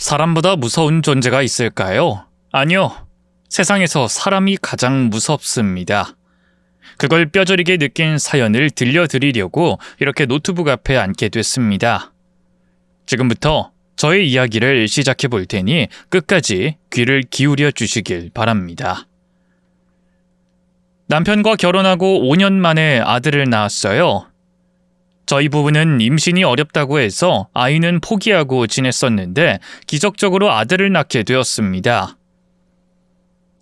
사람보다 무서운 존재가 있을까요? 아니요. 세상에서 사람이 가장 무섭습니다. 그걸 뼈저리게 느낀 사연을 들려드리려고 이렇게 노트북 앞에 앉게 됐습니다. 지금부터 저의 이야기를 시작해 볼 테니 끝까지 귀를 기울여 주시길 바랍니다. 남편과 결혼하고 5년 만에 아들을 낳았어요. 저희 부부는 임신이 어렵다고 해서 아이는 포기하고 지냈었는데 기적적으로 아들을 낳게 되었습니다.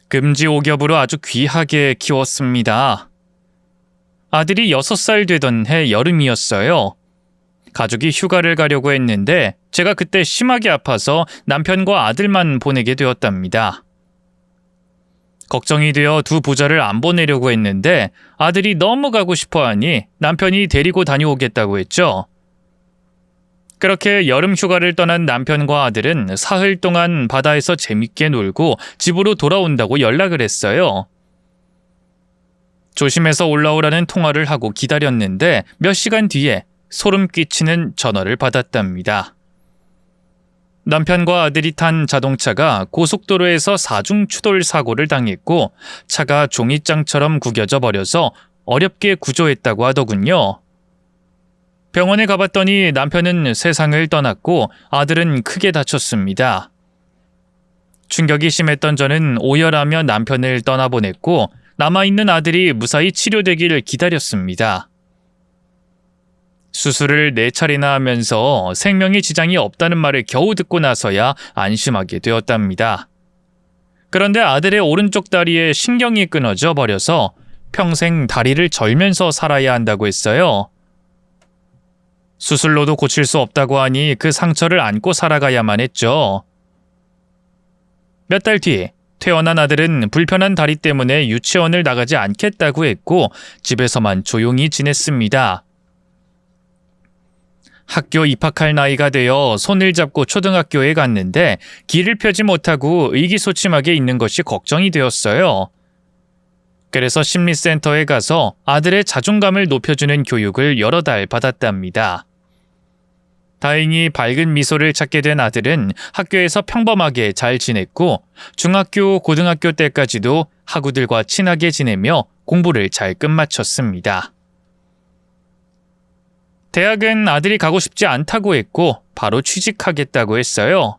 금지옥엽으로 아주 귀하게 키웠습니다. 아들이 6살 되던 해 여름이었어요. 가족이 휴가를 가려고 했는데 제가 그때 심하게 아파서 남편과 아들만 보내게 되었답니다. 걱정이 되어 두 부자를 안 보내려고 했는데 아들이 너무 가고 싶어하니 남편이 데리고 다녀오겠다고 했죠. 그렇게 여름 휴가를 떠난 남편과 아들은 사흘 동안 바다에서 재밌게 놀고 집으로 돌아온다고 연락을 했어요. 조심해서 올라오라는 통화를 하고 기다렸는데 몇 시간 뒤에 소름 끼치는 전화를 받았답니다. 남편과 아들이 탄 자동차가 고속도로에서 사중 추돌 사고를 당했고 차가 종이장처럼 구겨져 버려서 어렵게 구조했다고 하더군요. 병원에 가봤더니 남편은 세상을 떠났고 아들은 크게 다쳤습니다. 충격이 심했던 저는 오열하며 남편을 떠나보냈고 남아있는 아들이 무사히 치료되기를 기다렸습니다. 수술을 4차례나 하면서 생명에 지장이 없다는 말을 겨우 듣고 나서야 안심하게 되었답니다. 그런데 아들의 오른쪽 다리에 신경이 끊어져 버려서 평생 다리를 절면서 살아야 한다고 했어요. 수술로도 고칠 수 없다고 하니 그 상처를 안고 살아가야만 했죠. 몇 달 뒤 태어난 아들은 불편한 다리 때문에 유치원을 나가지 않겠다고 했고 집에서만 조용히 지냈습니다. 학교 입학할 나이가 되어 손을 잡고 초등학교에 갔는데 길을 펴지 못하고 의기소침하게 있는 것이 걱정이 되었어요. 그래서 심리센터에 가서 아들의 자존감을 높여주는 교육을 여러 달 받았답니다. 다행히 밝은 미소를 찾게 된 아들은 학교에서 평범하게 잘 지냈고 중학교, 고등학교 때까지도 학우들과 친하게 지내며 공부를 잘 끝마쳤습니다. 대학은 아들이 가고 싶지 않다고 했고 바로 취직하겠다고 했어요.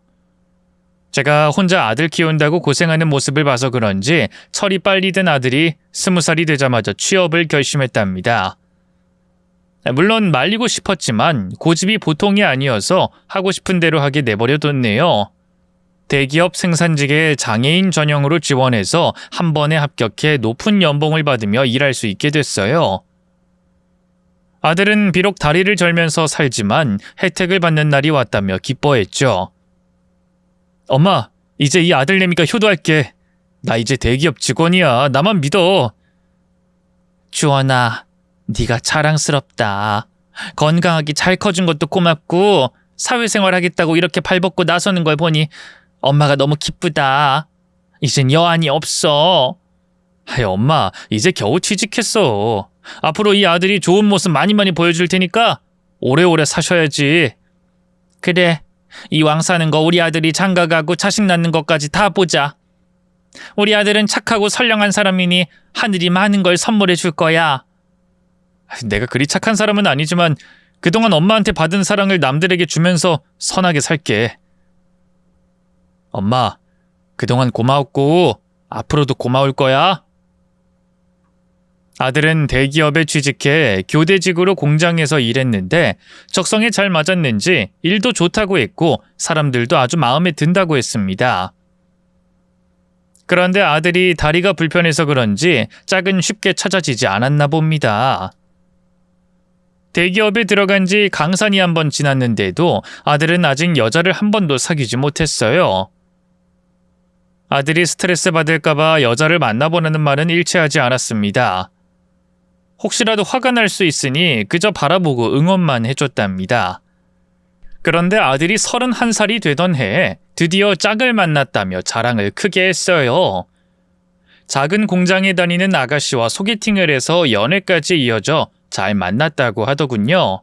제가 혼자 아들 키운다고 고생하는 모습을 봐서 그런지 철이 빨리 든 아들이 20살이 되자마자 취업을 결심했답니다. 물론 말리고 싶었지만 고집이 보통이 아니어서 하고 싶은 대로 하게 내버려뒀네요. 대기업 생산직에 장애인 전형으로 지원해서 한 번에 합격해 높은 연봉을 받으며 일할 수 있게 됐어요. 아들은 비록 다리를 절면서 살지만 혜택을 받는 날이 왔다며 기뻐했죠. 엄마, 이제 이 아들내미가 효도할게. 나 이제 대기업 직원이야. 나만 믿어. 주원아, 네가 자랑스럽다. 건강하게 잘 커준 것도 고맙고 사회생활 하겠다고 이렇게 발벗고 나서는 걸 보니 엄마가 너무 기쁘다. 이젠 여한이 없어. 아이, 엄마, 이제 겨우 취직했어. 앞으로 이 아들이 좋은 모습 많이 보여줄 테니까 오래오래 사셔야지. 그래, 이왕 사는 거 우리 아들이 장가가고 자식 낳는 것까지 다 보자. 우리 아들은 착하고 선량한 사람이니 하늘이 많은 걸 선물해 줄 거야. 내가 그리 착한 사람은 아니지만 그동안 엄마한테 받은 사랑을 남들에게 주면서 선하게 살게. 엄마, 그동안 고마웠고 앞으로도 고마울 거야. 아들은 대기업에 취직해 교대직으로 공장에서 일했는데 적성에 잘 맞았는지 일도 좋다고 했고 사람들도 아주 마음에 든다고 했습니다. 그런데 아들이 다리가 불편해서 그런지 짝은 쉽게 찾아지지 않았나 봅니다. 대기업에 들어간 지 강산이 한 번 지났는데도 아들은 아직 여자를 한 번도 사귀지 못했어요. 아들이 스트레스 받을까봐 여자를 만나보라는 말은 일치하지 않았습니다. 혹시라도 화가 날 수 있으니 그저 바라보고 응원만 해줬답니다. 그런데 아들이 31살이 되던 해에 드디어 짝을 만났다며 자랑을 크게 했어요. 작은 공장에 다니는 아가씨와 소개팅을 해서 연애까지 이어져 잘 만났다고 하더군요.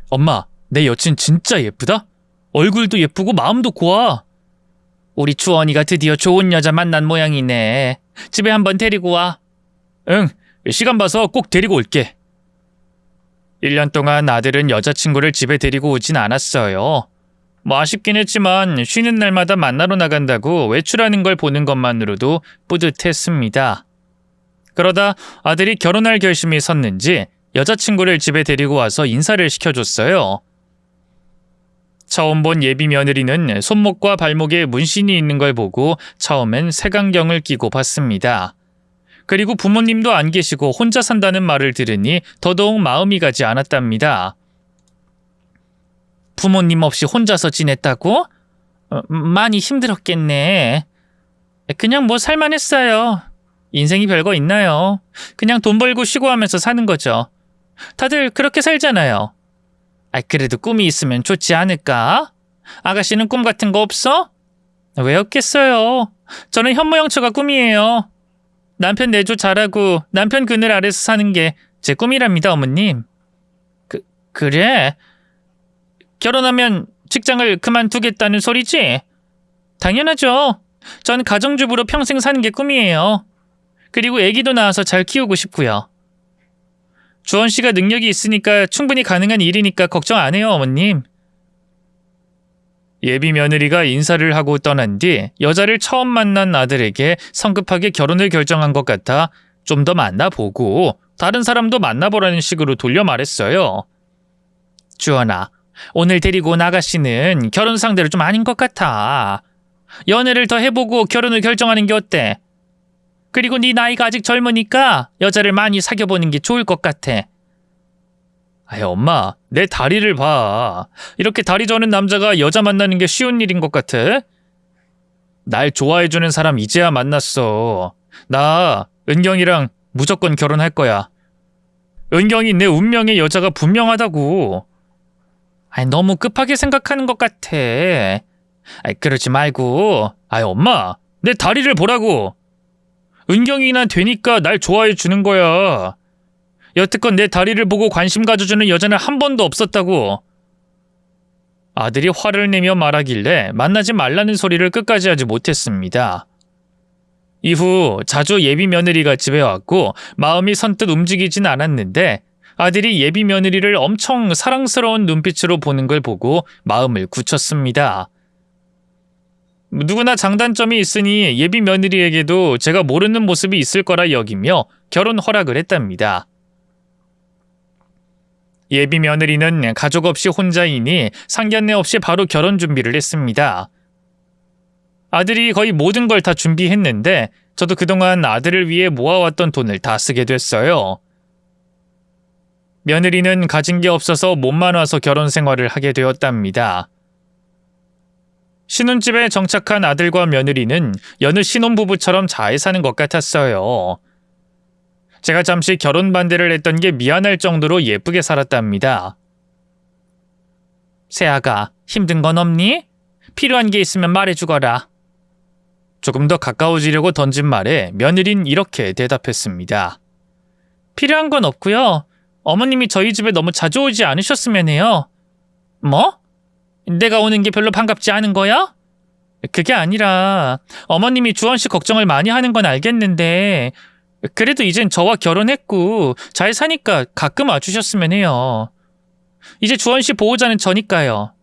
엄마, 내 여친 진짜 예쁘다? 얼굴도 예쁘고 마음도 고와. 우리 주원이가 드디어 좋은 여자 만난 모양이네. 집에 한번 데리고 와. 응, 시간 봐서 꼭 데리고 올게. 1년 동안 아들은 여자친구를 집에 데리고 오진 않았어요. 뭐 아쉽긴 했지만 쉬는 날마다 만나러 나간다고 외출하는 걸 보는 것만으로도 뿌듯했습니다. 그러다 아들이 결혼할 결심이 섰는지 여자친구를 집에 데리고 와서 인사를 시켜줬어요. 처음 본 예비 며느리는 손목과 발목에 문신이 있는 걸 보고 처음엔 색안경을 끼고 봤습니다. 그리고 부모님도 안 계시고 혼자 산다는 말을 들으니 더더욱 마음이 가지 않았답니다. 부모님 없이 혼자서 지냈다고? 많이 힘들었겠네. 그냥 뭐 살만했어요. 인생이 별거 있나요? 그냥 돈 벌고 쉬고 하면서 사는 거죠. 다들 그렇게 살잖아요. 그래도 꿈이 있으면 좋지 않을까? 아가씨는 꿈 같은 거 없어? 왜 없겠어요. 저는 현모양처가 꿈이에요. 남편 내조 잘하고 남편 그늘 아래서 사는 게 제 꿈이랍니다, 어머님. 그래? 결혼하면 직장을 그만두겠다는 소리지? 당연하죠. 전 가정주부로 평생 사는 게 꿈이에요. 그리고 아기도 낳아서 잘 키우고 싶고요. 주원 씨가 능력이 있으니까 충분히 가능한 일이니까 걱정 안 해요, 어머님. 예비 며느리가 인사를 하고 떠난 뒤 여자를 처음 만난 아들에게 성급하게 결혼을 결정한 것 같아 좀 더 만나보고 다른 사람도 만나보라는 식으로 돌려 말했어요. 주원아, 오늘 데리고 온 아가씨는 결혼 상대로 좀 아닌 것 같아. 연애를 더 해보고 결혼을 결정하는 게 어때? 그리고 네 나이가 아직 젊으니까 여자를 많이 사귀어보는 게 좋을 것 같아. 엄마, 내 다리를 봐. 이렇게 다리 저는 남자가 여자 만나는 게 쉬운 일인 것 같아? 날 좋아해주는 사람 이제야 만났어. 나 은경이랑 무조건 결혼할 거야. 은경이 내 운명의 여자가 분명하다고. 너무 급하게 생각하는 것 같아. 그러지 말고. 엄마, 내 다리를 보라고. 은경이나 되니까 날 좋아해 주는 거야. 여태껏 내 다리를 보고 관심 가져주는 여자는 한 번도 없었다고. 아들이 화를 내며 말하길래 만나지 말라는 소리를 끝까지 하지 못했습니다. 이후 자주 예비 며느리가 집에 왔고 마음이 선뜻 움직이진 않았는데 아들이 예비 며느리를 엄청 사랑스러운 눈빛으로 보는 걸 보고 마음을 굳혔습니다. 누구나 장단점이 있으니 예비 며느리에게도 제가 모르는 모습이 있을 거라 여기며 결혼 허락을 했답니다. 예비 며느리는 가족 없이 혼자이니 상견례 없이 바로 결혼 준비를 했습니다. 아들이 거의 모든 걸 다 준비했는데 저도 그동안 아들을 위해 모아왔던 돈을 다 쓰게 됐어요. 며느리는 가진 게 없어서 몸만 와서 결혼 생활을 하게 되었답니다. 신혼집에 정착한 아들과 며느리는 여느 신혼부부처럼 잘 사는 것 같았어요. 제가 잠시 결혼 반대를 했던 게 미안할 정도로 예쁘게 살았답니다. 새아가, 힘든 건 없니? 필요한 게 있으면 말해주거라. 조금 더 가까워지려고 던진 말에 며느린 이렇게 대답했습니다. 필요한 건 없고요. 어머님이 저희 집에 너무 자주 오지 않으셨으면 해요. 뭐? 내가 오는 게 별로 반갑지 않은 거야? 그게 아니라 어머님이 주원 씨 걱정을 많이 하는 건 알겠는데 그래도 이젠 저와 결혼했고 잘 사니까 가끔 와주셨으면 해요. 이제 주원 씨 보호자는 저니까요.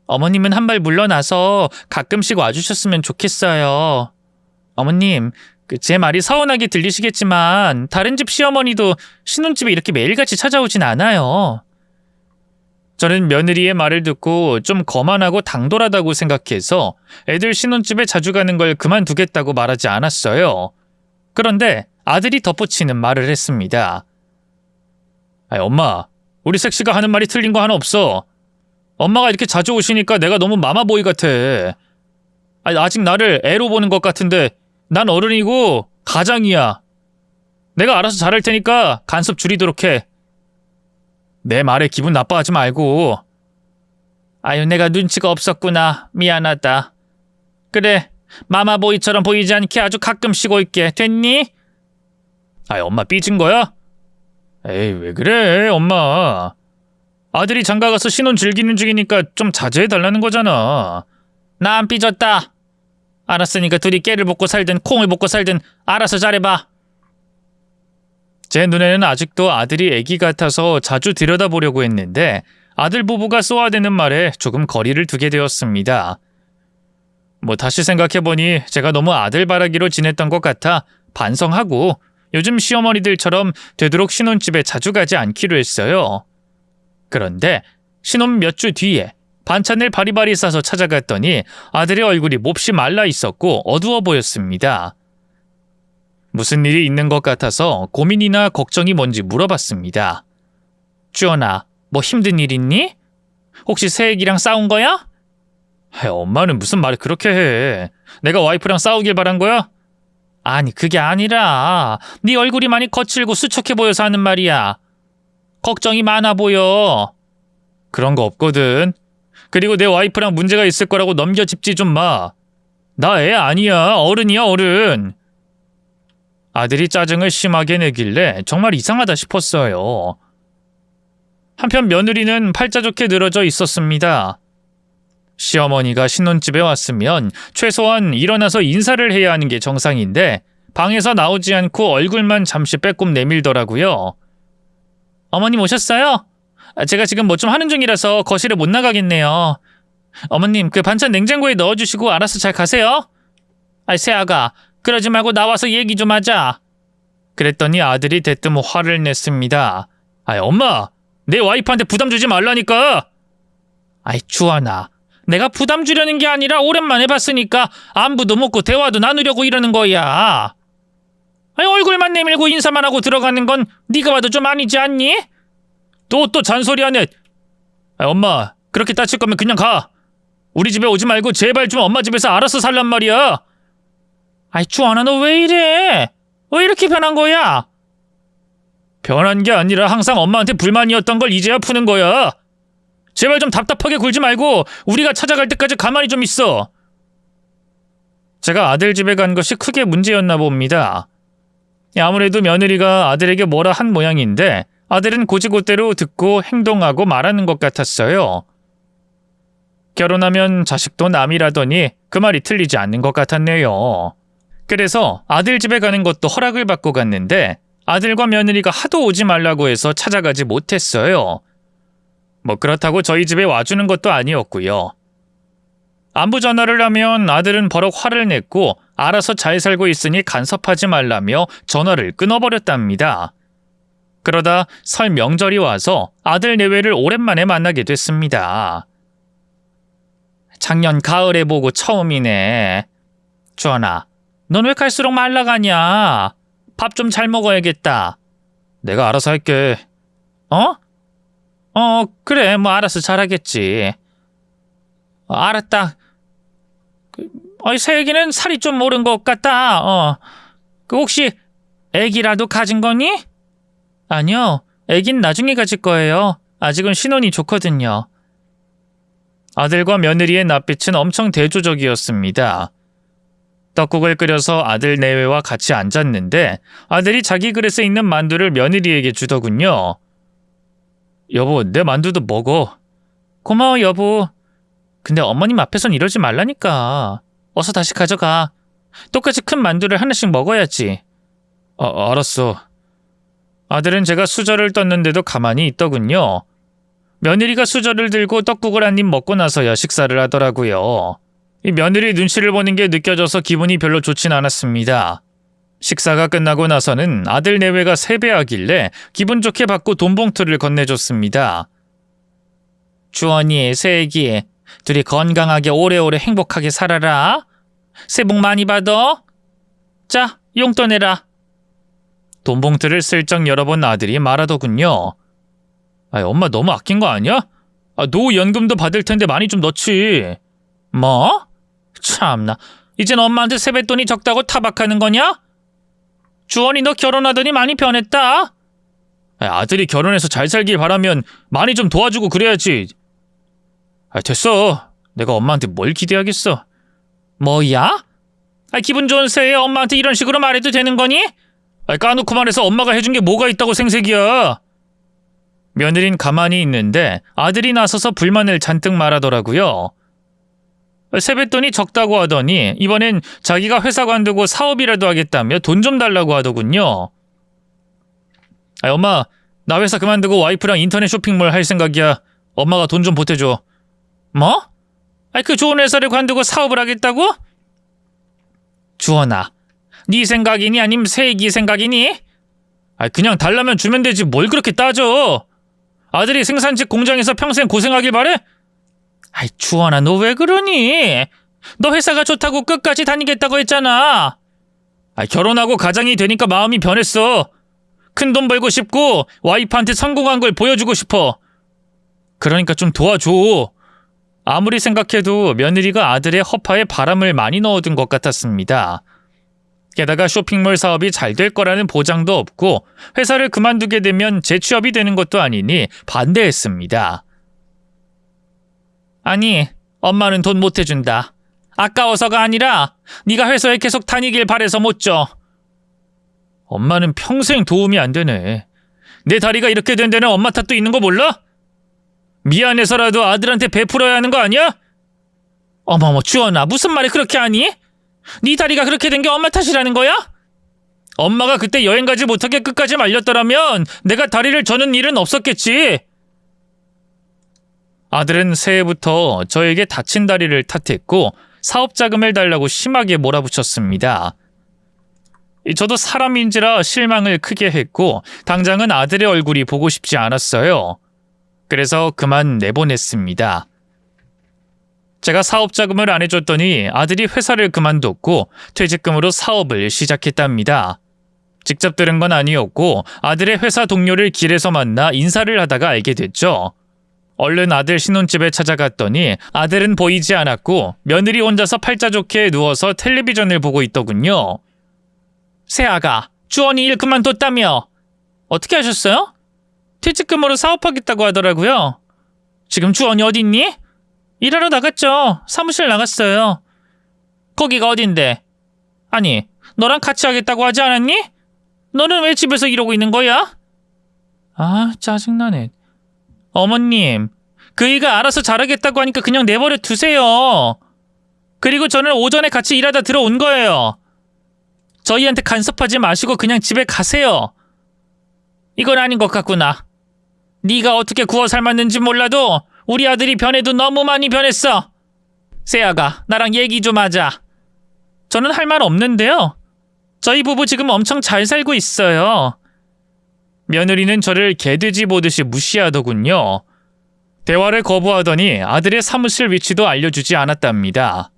어머님은 한 발 물러나서 가끔씩 와주셨으면 좋겠어요. 어머님, 제 말이 서운하게 들리시겠지만 다른 집 시어머니도 신혼집에 이렇게 매일같이 찾아오진 않아요. 저는 며느리의 말을 듣고 좀 거만하고 당돌하다고 생각해서 애들 신혼집에 자주 가는 걸 그만두겠다고 말하지 않았어요. 그런데 아들이 덧붙이는 말을 했습니다. 엄마, 우리 색시가 하는 말이 틀린 거 하나 없어. 엄마가 이렇게 자주 오시니까 내가 너무 마마보이 같아. 아직 나를 애로 보는 것 같은데 난 어른이고 가장이야. 내가 알아서 잘할 테니까 간섭 줄이도록 해. 내 말에 기분 나빠하지 말고. 내가 눈치가 없었구나. 미안하다. 그래, 마마보이처럼 보이지 않게 아주 가끔씩 올게. 됐니? 엄마 삐진 거야? 에이, 왜 그래, 엄마. 아들이 장가가서 신혼 즐기는 중이니까 좀 자제해달라는 거잖아. 나 안 삐졌다. 알았으니까 둘이 깨를 볶고 살든 콩을 볶고 살든 알아서 잘해봐. 제 눈에는 아직도 아들이 애기 같아서 자주 들여다보려고 했는데 아들 부부가 쏘아대는 말에 조금 거리를 두게 되었습니다. 다시 생각해보니 제가 너무 아들바라기로 지냈던 것 같아 반성하고 요즘 시어머니들처럼 되도록 신혼집에 자주 가지 않기로 했어요. 그런데 신혼 몇 주 뒤에 반찬을 바리바리 싸서 찾아갔더니 아들의 얼굴이 몹시 말라 있었고 어두워 보였습니다. 무슨 일이 있는 것 같아서 고민이나 걱정이 뭔지 물어봤습니다. 주연아, 뭐 힘든 일 있니? 혹시 새애기랑 싸운 거야? 엄마는 무슨 말을 그렇게 해. 내가 와이프랑 싸우길 바란 거야? 아니, 그게 아니라 네 얼굴이 많이 거칠고 수척해 보여서 하는 말이야. 걱정이 많아 보여. 그런 거 없거든. 그리고 내 와이프랑 문제가 있을 거라고 넘겨짚지 좀 마. 나 애 아니야. 어른이야, 어른. 아들이 짜증을 심하게 내길래 정말 이상하다 싶었어요. 한편 며느리는 팔자 좋게 늘어져 있었습니다. 시어머니가 신혼집에 왔으면 최소한 일어나서 인사를 해야 하는 게 정상인데 방에서 나오지 않고 얼굴만 잠시 빼꼼 내밀더라고요. 어머님 오셨어요? 제가 지금 뭐 좀 하는 중이라서 거실에 못 나가겠네요. 어머님, 그 반찬 냉장고에 넣어주시고 알아서 잘 가세요. 새아가, 그러지 말고 나와서 얘기 좀 하자. 그랬더니 아들이 대뜸 화를 냈습니다. 엄마, 내 와이프한테 부담 주지 말라니까. 주원아, 내가 부담 주려는 게 아니라 오랜만에 봤으니까 안부도 묻고 대화도 나누려고 이러는 거야. 얼굴만 내밀고 인사만 하고 들어가는 건 네가 봐도 좀 아니지 않니? 또 잔소리하네. 엄마, 그렇게 따칠 거면 그냥 가. 우리 집에 오지 말고 제발 좀 엄마 집에서 알아서 살란 말이야. 주원아, 너 왜 이래? 왜 이렇게 변한 거야? 변한 게 아니라 항상 엄마한테 불만이었던 걸 이제야 푸는 거야. 제발 좀 답답하게 굴지 말고 우리가 찾아갈 때까지 가만히 좀 있어. 제가 아들 집에 간 것이 크게 문제였나 봅니다. 아무래도 며느리가 아들에게 뭐라 한 모양인데 아들은 고지고대로 듣고 행동하고 말하는 것 같았어요. 결혼하면 자식도 남이라더니 그 말이 틀리지 않는 것 같았네요. 그래서 아들 집에 가는 것도 허락을 받고 갔는데 아들과 며느리가 하도 오지 말라고 해서 찾아가지 못했어요. 그렇다고 저희 집에 와주는 것도 아니었고요. 안부 전화를 하면 아들은 버럭 화를 냈고 알아서 잘 살고 있으니 간섭하지 말라며 전화를 끊어버렸답니다. 그러다 설 명절이 와서 아들 내외를 오랜만에 만나게 됐습니다. 작년 가을에 보고 처음이네. 주원아, 넌 왜 갈수록 말라가냐? 밥 좀 잘 먹어야겠다. 내가 알아서 할게. 그래, 알아서 잘하겠지. 알았다. 새애기는 살이 좀 오른 것 같다. 혹시 애기라도 가진 거니? 아니요, 애긴 나중에 가질 거예요. 아직은 신혼이 좋거든요. 아들과 며느리의 낯빛은 엄청 대조적이었습니다. 떡국을 끓여서 아들 내외와 같이 앉았는데 아들이 자기 그릇에 있는 만두를 며느리에게 주더군요. 여보, 내 만두도 먹어. 고마워, 여보. 근데 어머님 앞에선 이러지 말라니까. 어서 다시 가져가. 똑같이 큰 만두를 하나씩 먹어야지. 알았어. 아들은 제가 수저를 떴는데도 가만히 있더군요. 며느리가 수저를 들고 떡국을 한 입 먹고 나서야 식사를 하더라고요. 이 며느리 눈치를 보는 게 느껴져서 기분이 별로 좋진 않았습니다. 식사가 끝나고 나서는 아들 내외가 세배하길래 기분 좋게 받고 돈봉투를 건네줬습니다. 주원이, 새애기, 둘이 건강하게 오래오래 행복하게 살아라. 새해 복 많이 받아. 자, 용돈 내라. 돈봉투를 슬쩍 열어본 아들이 말하더군요. 엄마 너무 아낀 거 아니야? 노후연금도 받을 텐데 많이 좀 넣지. 뭐? 참나, 이젠 엄마한테 세뱃돈이 적다고 타박하는 거냐? 주원이, 너 결혼하더니 많이 변했다. 아들이 결혼해서 잘 살길 바라면 많이 좀 도와주고 그래야지. 됐어. 내가 엄마한테 뭘 기대하겠어. 뭐야? 기분 좋은 새해 엄마한테 이런 식으로 말해도 되는 거니? 까놓고 말해서 엄마가 해준 게 뭐가 있다고 생색이야. 며느린 가만히 있는데 아들이 나서서 불만을 잔뜩 말하더라고요. 세뱃돈이 적다고 하더니 이번엔 자기가 회사 관두고 사업이라도 하겠다며 돈 좀 달라고 하더군요. 엄마, 나 회사 그만두고 와이프랑 인터넷 쇼핑몰 할 생각이야. 엄마가 돈 좀 보태줘. 뭐? 그 좋은 회사를 관두고 사업을 하겠다고? 주원아, 네 생각이니 아님 새애기 생각이니? 그냥 달라면 주면 되지 뭘 그렇게 따져. 아들이 생산직 공장에서 평생 고생하길 바래? 주원아, 너 왜 그러니? 너 회사가 좋다고 끝까지 다니겠다고 했잖아. 결혼하고 가장이 되니까 마음이 변했어. 큰 돈 벌고 싶고 와이프한테 성공한 걸 보여주고 싶어. 그러니까 좀 도와줘. 아무리 생각해도 며느리가 아들의 허파에 바람을 많이 넣어둔 것 같았습니다. 게다가 쇼핑몰 사업이 잘 될 거라는 보장도 없고 회사를 그만두게 되면 재취업이 되는 것도 아니니 반대했습니다. 아니, 엄마는 돈 못 해준다. 아까워서가 아니라 네가 회사에 계속 다니길 바래서 못 줘. 엄마는 평생 도움이 안 되네. 내 다리가 이렇게 된 데는 엄마 탓도 있는 거 몰라? 미안해서라도 아들한테 베풀어야 하는 거 아니야? 어머머, 주원아, 무슨 말을 그렇게 하니? 네 다리가 그렇게 된 게 엄마 탓이라는 거야? 엄마가 그때 여행 가지 못하게 끝까지 말렸더라면 내가 다리를 저는 일은 없었겠지. 아들은 새해부터 저에게 다친 다리를 탓했고 사업 자금을 달라고 심하게 몰아붙였습니다. 저도 사람인지라 실망을 크게 했고 당장은 아들의 얼굴이 보고 싶지 않았어요. 그래서 그만 내보냈습니다. 제가 사업 자금을 안 해줬더니 아들이 회사를 그만뒀고 퇴직금으로 사업을 시작했답니다. 직접 들은 건 아니었고 아들의 회사 동료를 길에서 만나 인사를 하다가 알게 됐죠. 얼른 아들 신혼집에 찾아갔더니 아들은 보이지 않았고 며느리 혼자서 팔자 좋게 누워서 텔레비전을 보고 있더군요. 새아가, 주원이 일 그만뒀다며. 어떻게 하셨어요? 퇴직금으로 사업하겠다고 하더라고요. 지금 주원이 어디 있니? 일하러 나갔죠. 사무실 나갔어요. 거기가 어딘데? 아니, 너랑 같이 하겠다고 하지 않았니? 너는 왜 집에서 이러고 있는 거야? 짜증나네. 어머님, 그이가 알아서 잘하겠다고 하니까 그냥 내버려 두세요. 그리고 저는 오전에 같이 일하다 들어온 거예요. 저희한테 간섭하지 마시고 그냥 집에 가세요. 이건 아닌 것 같구나. 네가 어떻게 구워 삶았는지 몰라도 우리 아들이 변해도 너무 많이 변했어. 세아가, 나랑 얘기 좀 하자. 저는 할 말 없는데요. 저희 부부 지금 엄청 잘 살고 있어요. 며느리는 저를 개돼지 보듯이 무시하더군요. 대화를 거부하더니 아들의 사무실 위치도 알려주지 않았답니다.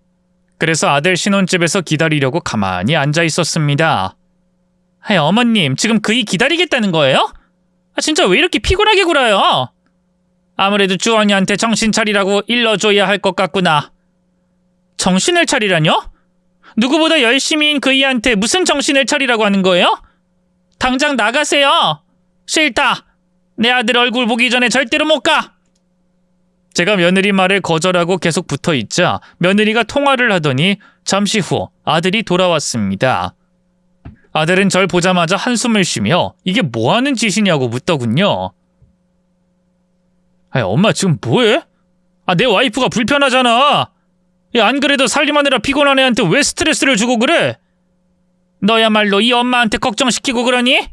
그래서 아들 신혼집에서 기다리려고 가만히 앉아 있었습니다. 어머님, 지금 그이 기다리겠다는 거예요? 진짜 왜 이렇게 피곤하게 굴어요? 아무래도 주원이한테 정신 차리라고 일러줘야 할 것 같구나. 정신을 차리라뇨? 누구보다 열심히인 그이한테 무슨 정신을 차리라고 하는 거예요? 당장 나가세요. 싫다. 내 아들 얼굴 보기 전에 절대로 못 가. 제가 며느리 말을 거절하고 계속 붙어있자 며느리가 통화를 하더니 잠시 후 아들이 돌아왔습니다. 아들은 절 보자마자 한숨을 쉬며 이게 뭐하는 짓이냐고 묻더군요. 엄마 지금 뭐해? 내 와이프가 불편하잖아. 안 그래도 살림하느라 피곤한 애한테 왜 스트레스를 주고 그래? 너야말로 이 엄마한테 걱정시키고 그러니?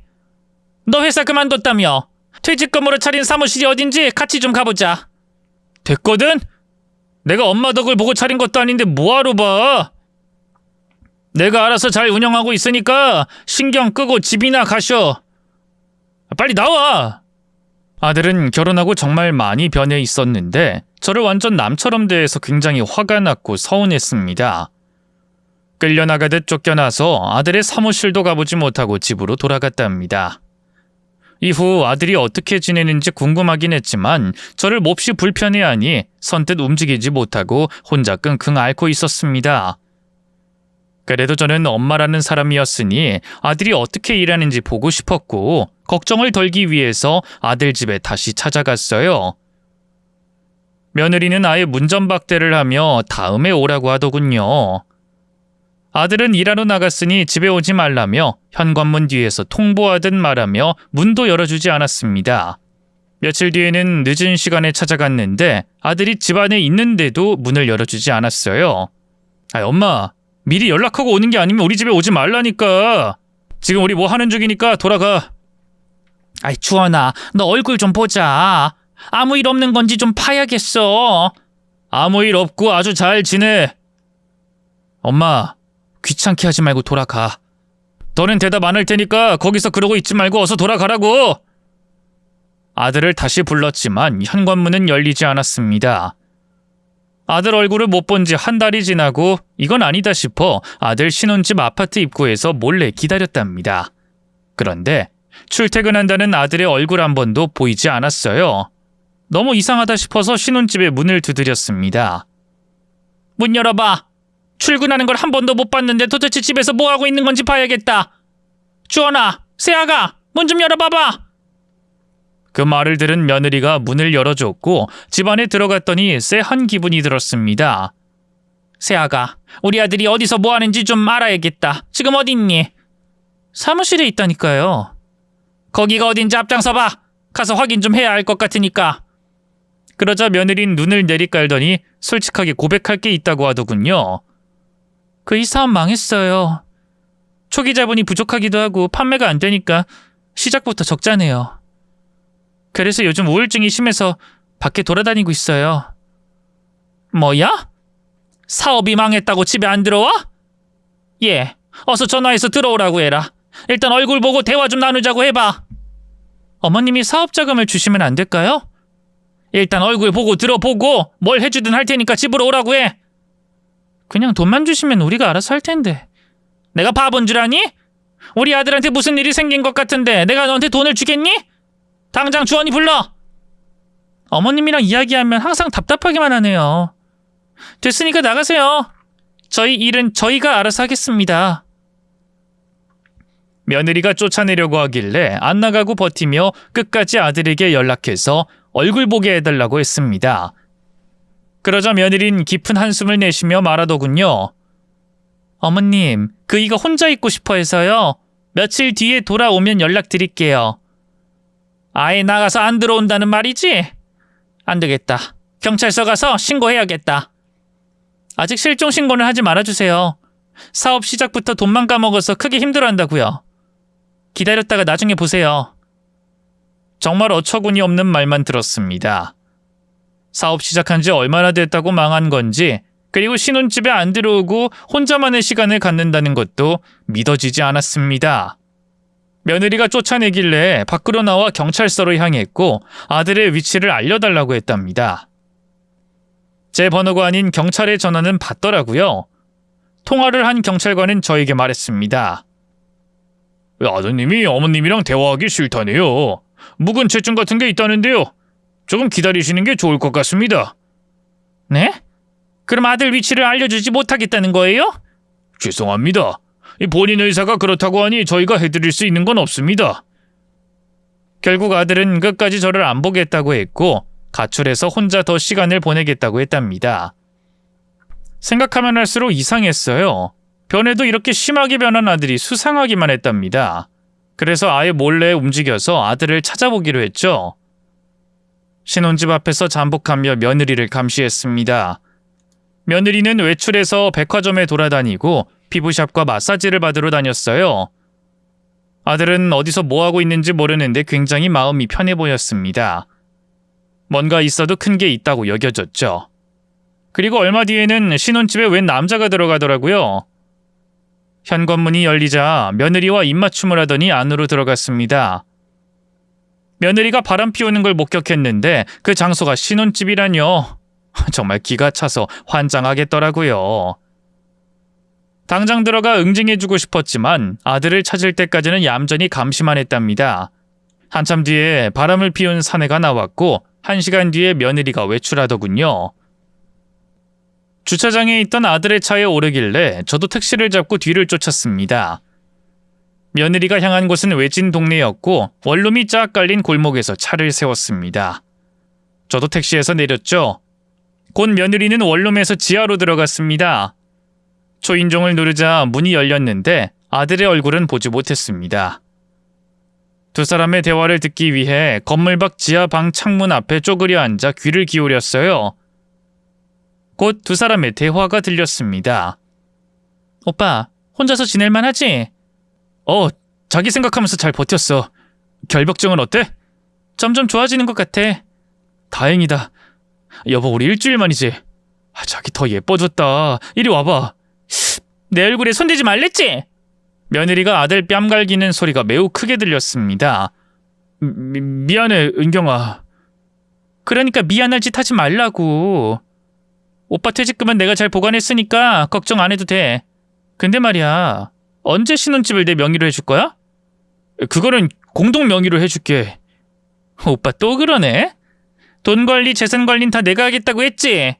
너 회사 그만뒀다며. 퇴직금으로 차린 사무실이 어딘지 같이 좀 가보자. 됐거든? 내가 엄마 덕을 보고 차린 것도 아닌데 뭐하러 봐. 내가 알아서 잘 운영하고 있으니까 신경 끄고 집이나 가셔. 빨리 나와. 아들은 결혼하고 정말 많이 변해 있었는데 저를 완전 남처럼 대해서 굉장히 화가 났고 서운했습니다. 끌려나가듯 쫓겨나서 아들의 사무실도 가보지 못하고 집으로 돌아갔답니다. 이후 아들이 어떻게 지내는지 궁금하긴 했지만 저를 몹시 불편해하니 선뜻 움직이지 못하고 혼자 끙끙 앓고 있었습니다. 그래도 저는 엄마라는 사람이었으니 아들이 어떻게 일하는지 보고 싶었고 걱정을 덜기 위해서 아들 집에 다시 찾아갔어요. 며느리는 아예 문전박대를 하며 다음에 오라고 하더군요. 아들은 일하러 나갔으니 집에 오지 말라며 현관문 뒤에서 통보하듯 말하며 문도 열어주지 않았습니다. 며칠 뒤에는 늦은 시간에 찾아갔는데 아들이 집 안에 있는데도 문을 열어주지 않았어요. 엄마, 미리 연락하고 오는 게 아니면 우리 집에 오지 말라니까. 지금 우리 뭐 하는 중이니까 돌아가. 주원아, 너 얼굴 좀 보자. 아무 일 없는 건지 좀 파야겠어. 아무 일 없고 아주 잘 지내. 엄마, 귀찮게 하지 말고 돌아가. 너는 대답 안 할 테니까 거기서 그러고 있지 말고 어서 돌아가라고. 아들을 다시 불렀지만 현관문은 열리지 않았습니다. 아들 얼굴을 못 본 지 한 달이 지나고 이건 아니다 싶어 아들 신혼집 아파트 입구에서 몰래 기다렸답니다. 그런데 출퇴근한다는 아들의 얼굴 한 번도 보이지 않았어요. 너무 이상하다 싶어서 신혼집에 문을 두드렸습니다. 문 열어봐. 출근하는 걸 한 번도 못 봤는데 도대체 집에서 뭐 하고 있는 건지 봐야겠다. 주원아, 새아가, 문 좀 열어봐봐. 그 말을 들은 며느리가 문을 열어줬고 집 안에 들어갔더니 쎄한 기분이 들었습니다. 새아가, 우리 아들이 어디서 뭐 하는지 좀 알아야겠다. 지금 어디 있니? 사무실에 있다니까요. 거기가 어딘지 앞장서봐. 가서 확인 좀 해야 할 것 같으니까. 그러자 며느린 눈을 내리깔더니 솔직하게 고백할 게 있다고 하더군요. 이 사업 망했어요. 초기 자본이 부족하기도 하고 판매가 안 되니까 시작부터 적자네요. 그래서 요즘 우울증이 심해서 밖에 돌아다니고 있어요. 뭐야? 사업이 망했다고 집에 안 들어와? 예, 어서 전화해서 들어오라고 해라. 일단 얼굴 보고 대화 좀 나누자고 해봐. 어머님이 사업 자금을 주시면 안 될까요? 일단 얼굴 보고 들어보고 뭘 해주든 할 테니까 집으로 오라고 해. 그냥 돈만 주시면 우리가 알아서 할 텐데. 내가 바본 줄 아니? 우리 아들한테 무슨 일이 생긴 것 같은데 내가 너한테 돈을 주겠니? 당장 주원이 불러. 어머님이랑 이야기하면 항상 답답하기만 하네요. 됐으니까 나가세요. 저희 일은 저희가 알아서 하겠습니다. 며느리가 쫓아내려고 하길래 안 나가고 버티며 끝까지 아들에게 연락해서 얼굴 보게 해달라고 했습니다. 그러자 며느린 깊은 한숨을 내쉬며 말하더군요. 어머님, 그이가 혼자 있고 싶어 해서요. 며칠 뒤에 돌아오면 연락드릴게요. 아예 나가서 안 들어온다는 말이지? 안 되겠다. 경찰서 가서 신고해야겠다. 아직 실종 신고는 하지 말아주세요. 사업 시작부터 돈만 까먹어서 크게 힘들어한다고요. 기다렸다가 나중에 보세요. 정말 어처구니 없는 말만 들었습니다. 사업 시작한 지 얼마나 됐다고 망한 건지, 그리고 신혼집에 안 들어오고 혼자만의 시간을 갖는다는 것도 믿어지지 않았습니다. 며느리가 쫓아내길래 밖으로 나와 경찰서로 향했고 아들의 위치를 알려달라고 했답니다. 제 번호가 아닌 경찰의 전화는 받더라고요. 통화를 한 경찰관은 저에게 말했습니다. 아드님이 어머님이랑 대화하기 싫다네요. 묵은 채증 같은 게 있다는데요. 조금 기다리시는 게 좋을 것 같습니다. 네? 그럼 아들 위치를 알려주지 못하겠다는 거예요? 죄송합니다. 본인 의사가 그렇다고 하니 저희가 해드릴 수 있는 건 없습니다. 결국 아들은 끝까지 저를 안 보겠다고 했고 가출해서 혼자 더 시간을 보내겠다고 했답니다. 생각하면 할수록 이상했어요. 변해도 이렇게 심하게 변한 아들이 수상하기만 했답니다. 그래서 아예 몰래 움직여서 아들을 찾아보기로 했죠. 신혼집 앞에서 잠복하며 며느리를 감시했습니다. 며느리는 외출해서 백화점에 돌아다니고 피부샵과 마사지를 받으러 다녔어요. 아들은 어디서 뭐하고 있는지 모르는데 굉장히 마음이 편해 보였습니다. 뭔가 있어도 큰 게 있다고 여겨졌죠. 그리고 얼마 뒤에는 신혼집에 웬 남자가 들어가더라고요. 현관문이 열리자 며느리와 입맞춤을 하더니 안으로 들어갔습니다. 며느리가 바람 피우는 걸 목격했는데 그 장소가 신혼집이라뇨. 정말 기가 차서 환장하겠더라고요. 당장 들어가 응징해주고 싶었지만 아들을 찾을 때까지는 얌전히 감시만 했답니다. 한참 뒤에 바람을 피운 사내가 나왔고 1시간 뒤에 며느리가 외출하더군요. 주차장에 있던 아들의 차에 오르길래 저도 택시를 잡고 뒤를 쫓았습니다. 며느리가 향한 곳은 외진 동네였고 원룸이 쫙 깔린 골목에서 차를 세웠습니다. 저도 택시에서 내렸죠. 곧 며느리는 원룸에서 지하로 들어갔습니다. 초인종을 누르자 문이 열렸는데 아들의 얼굴은 보지 못했습니다. 두 사람의 대화를 듣기 위해 건물 밖 지하 방 창문 앞에 쪼그려 앉아 귀를 기울였어요. 곧 두 사람의 대화가 들렸습니다. 오빠, 혼자서 지낼만 하지? 자기 생각하면서 잘 버텼어. 결벽증은 어때? 점점 좋아지는 것 같아. 다행이다. 여보, 우리 일주일 만이지. 자기 더 예뻐졌다. 이리 와봐. 내 얼굴에 손대지 말랬지? 며느리가 아들 뺨 갈기는 소리가 매우 크게 들렸습니다. 미안해, 은경아. 그러니까 미안할 짓 하지 말라고. 오빠 퇴직금은 내가 잘 보관했으니까 걱정 안 해도 돼. 근데 말이야, 언제 신혼집을 내 명의로 해줄 거야? 그거는 공동 명의로 해줄게. 오빠 또 그러네? 돈 관리, 재산 관리는 다 내가 하겠다고 했지?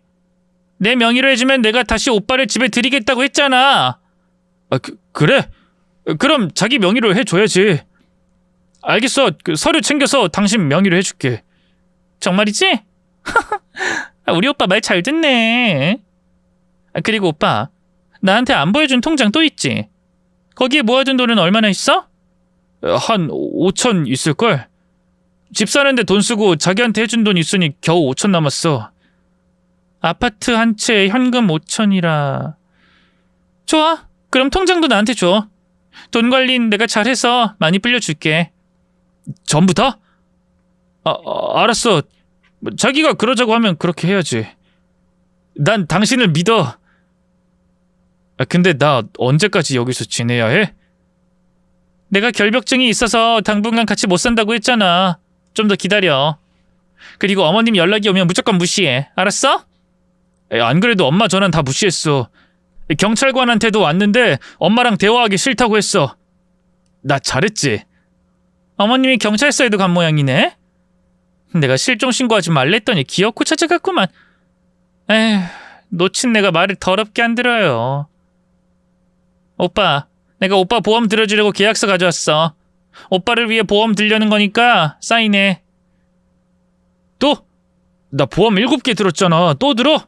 내 명의로 해주면 내가 다시 오빠를 집에 들이겠다고 했잖아. 그래? 그럼 자기 명의로 해줘야지. 알겠어. 서류 챙겨서 당신 명의로 해줄게. 정말이지? 우리 오빠 말 잘 듣네. 그리고 오빠, 나한테 안 보여준 통장 또 있지? 거기에 모아둔 돈은 얼마나 있어? 한 5천 있을걸? 집 사는데 돈 쓰고 자기한테 해준 돈 있으니 겨우 5천 남았어. 아파트 한 채에 현금 5천이라. 좋아. 그럼 통장도 나한테 줘. 돈 관리는 내가 잘해서 많이 불려줄게. 전부 다? 알았어. 자기가 그러자고 하면 그렇게 해야지. 난 당신을 믿어. 근데 나 언제까지 여기서 지내야 해? 내가 결벽증이 있어서 당분간 같이 못 산다고 했잖아. 좀 더 기다려. 그리고 어머님 연락이 오면 무조건 무시해. 알았어? 안 그래도 엄마 전화는 다 무시했어. 경찰관한테도 왔는데 엄마랑 대화하기 싫다고 했어. 나 잘했지? 어머님이 경찰서에도 간 모양이네. 내가 실종 신고하지 말랬더니 기어코 찾아갔구만. 에휴, 놓친 내가 말을 더럽게 안 들어요. 오빠, 내가 오빠 보험 들어주려고 계약서 가져왔어. 오빠를 위해 보험 들려는 거니까 사인해. 또? 나 보험 7개 들었잖아. 또 들어?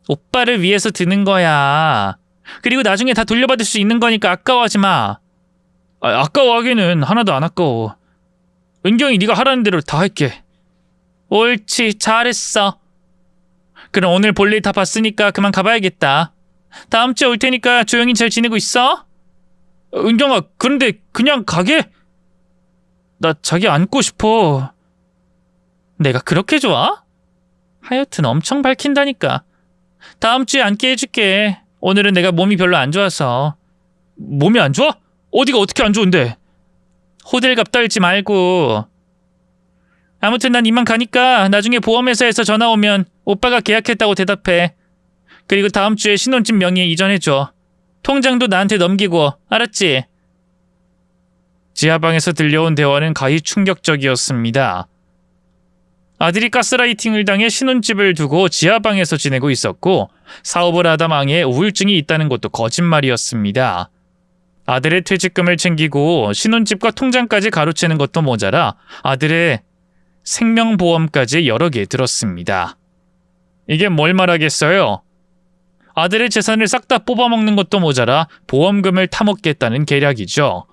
오빠를 위해서 드는 거야. 그리고 나중에 다 돌려받을 수 있는 거니까 아까워하지 마. 아까워하기는 하나도 안 아까워. 은경이 네가 하라는 대로 다 할게. 옳지, 잘했어. 그럼 오늘 볼일 다 봤으니까 그만 가봐야겠다. 다음 주에 올 테니까 조용히 잘 지내고 있어? 은경아, 그런데 그냥 가게? 나 자기 안고 싶어. 내가 그렇게 좋아? 하여튼 엄청 밝힌다니까. 다음 주에 앉게 해줄게. 오늘은 내가 몸이 별로 안 좋아서. 몸이 안 좋아? 어디가 어떻게 안 좋은데? 호들갑 떨지 말고. 아무튼 난 이만 가니까 나중에 보험회사에서 전화 오면 오빠가 계약했다고 대답해. 그리고 다음 주에 신혼집 명의에 이전해줘. 통장도 나한테 넘기고. 알았지? 지하방에서 들려온 대화는 가히 충격적이었습니다. 아들이 가스라이팅을 당해 신혼집을 두고 지하방에서 지내고 있었고 사업을 하다 망해 우울증이 있다는 것도 거짓말이었습니다. 아들의 퇴직금을 챙기고 신혼집과 통장까지 가로채는 것도 모자라 아들의 생명보험까지 여러 개 들었습니다. 이게 뭘 말하겠어요? 아들의 재산을 싹 다 뽑아먹는 것도 모자라 보험금을 타먹겠다는 계략이죠.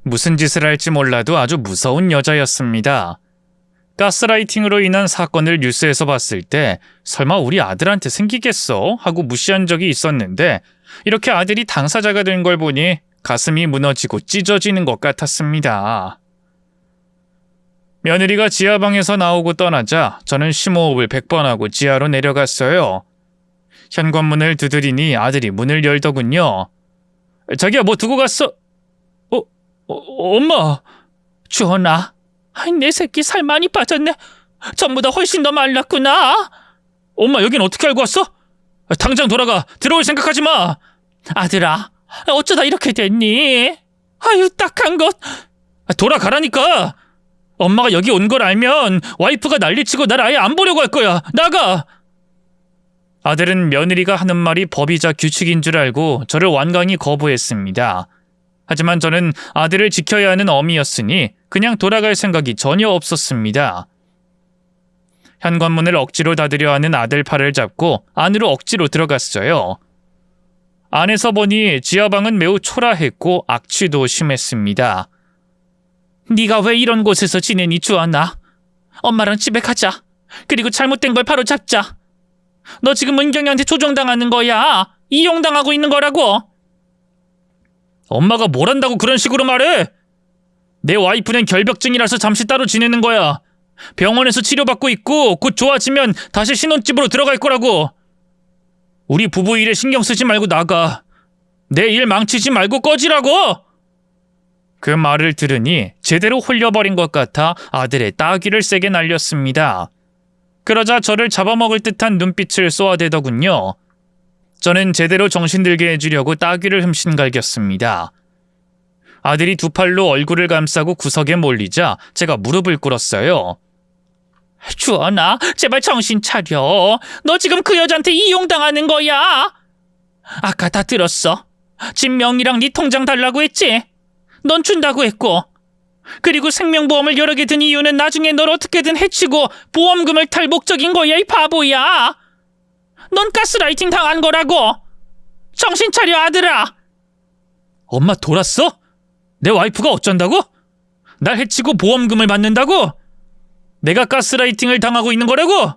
무슨 짓을 할지 몰라도 아주 무서운 여자였습니다. 가스라이팅으로 인한 사건을 뉴스에서 봤을 때 설마 우리 아들한테 생기겠어? 하고 무시한 적이 있었는데 이렇게 아들이 당사자가 된 걸 보니 가슴이 무너지고 찢어지는 것 같았습니다. 며느리가 지하방에서 나오고 떠나자 저는 심호흡을 100번 하고 지하로 내려갔어요. 현관문을 두드리니 아들이 문을 열더군요. 자기야, 뭐 두고 갔어? 엄마. 주원아, 내 새끼 살 많이 빠졌네. 전보다 훨씬 더 말랐구나. 엄마, 여긴 어떻게 알고 왔어? 당장 돌아가. 들어올 생각하지 마. 아들아, 어쩌다 이렇게 됐니? 아유, 딱한 것. 돌아가라니까. 엄마가 여기 온 걸 알면 와이프가 난리치고 날 아예 안 보려고 할 거야. 나가. 아들은 며느리가 하는 말이 법이자 규칙인 줄 알고 저를 완강히 거부했습니다. 하지만 저는 아들을 지켜야 하는 어미였으니 그냥 돌아갈 생각이 전혀 없었습니다. 현관문을 억지로 닫으려 하는 아들 팔을 잡고 안으로 억지로 들어갔어요. 안에서 보니 지하방은 매우 초라했고 악취도 심했습니다. 네가 왜 이런 곳에서 지내니, 주원아? 엄마랑 집에 가자. 그리고 잘못된 걸 바로 잡자. 너 지금 은경이한테 조종당하는 거야. 이용당하고 있는 거라고. 엄마가 뭘 한다고 그런 식으로 말해? 내 와이프는 결벽증이라서 잠시 따로 지내는 거야. 병원에서 치료받고 있고 곧 좋아지면 다시 신혼집으로 들어갈 거라고. 우리 부부 일에 신경 쓰지 말고 나가. 내 일 망치지 말고 꺼지라고. 그 말을 들으니 제대로 홀려버린 것 같아 아들의 따귀를 세게 날렸습니다. 그러자 저를 잡아먹을 듯한 눈빛을 쏘아대더군요. 저는 제대로 정신들게 해주려고 따귀를 흠신갈겼습니다. 아들이 두 팔로 얼굴을 감싸고 구석에 몰리자 제가 무릎을 꿇었어요. 주원아, 제발 정신 차려. 너 지금 그 여자한테 이용당하는 거야. 아까 다 들었어. 집 명의랑 네 통장 달라고 했지? 넌 준다고 했고. 그리고 생명보험을 여러 개 든 이유는 나중에 널 어떻게든 해치고 보험금을 탈 목적인 거야, 이 바보야. 넌 가스라이팅 당한 거라고. 정신 차려, 아들아. 엄마 돌았어? 내 와이프가 어쩐다고? 날 해치고 보험금을 받는다고? 내가 가스라이팅을 당하고 있는 거라고?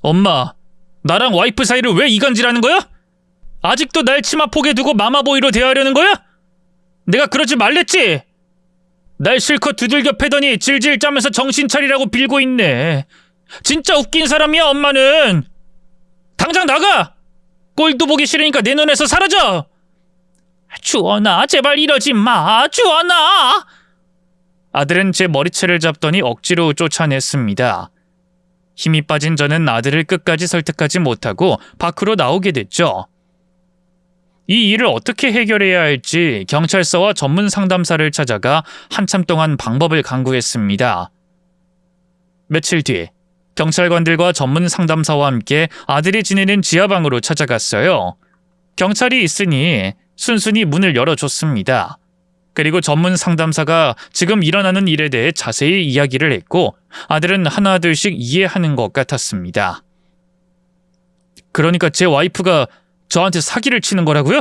엄마, 나랑 와이프 사이를 왜 이간질하는 거야? 아직도 날 치마폭에 두고 마마보이로 대하려는 거야? 내가 그러지 말랬지? 날 실컷 두들겨 패더니 질질 짜면서 정신 차리라고 빌고 있네. 진짜 웃긴 사람이야, 엄마는. 당장 나가! 꼴도 보기 싫으니까 내 눈에서 사라져! 주원아, 제발 이러지 마, 주원아! 아들은 제 머리채를 잡더니 억지로 쫓아냈습니다. 힘이 빠진 저는 아들을 끝까지 설득하지 못하고 밖으로 나오게 됐죠. 이 일을 어떻게 해결해야 할지 경찰서와 전문 상담사를 찾아가 한참 동안 방법을 강구했습니다. 며칠 뒤 경찰관들과 전문 상담사와 함께 아들이 지내는 지하방으로 찾아갔어요. 경찰이 있으니 순순히 문을 열어줬습니다. 그리고 전문 상담사가 지금 일어나는 일에 대해 자세히 이야기를 했고 아들은 하나둘씩 이해하는 것 같았습니다. 그러니까 제 와이프가 저한테 사기를 치는 거라고요?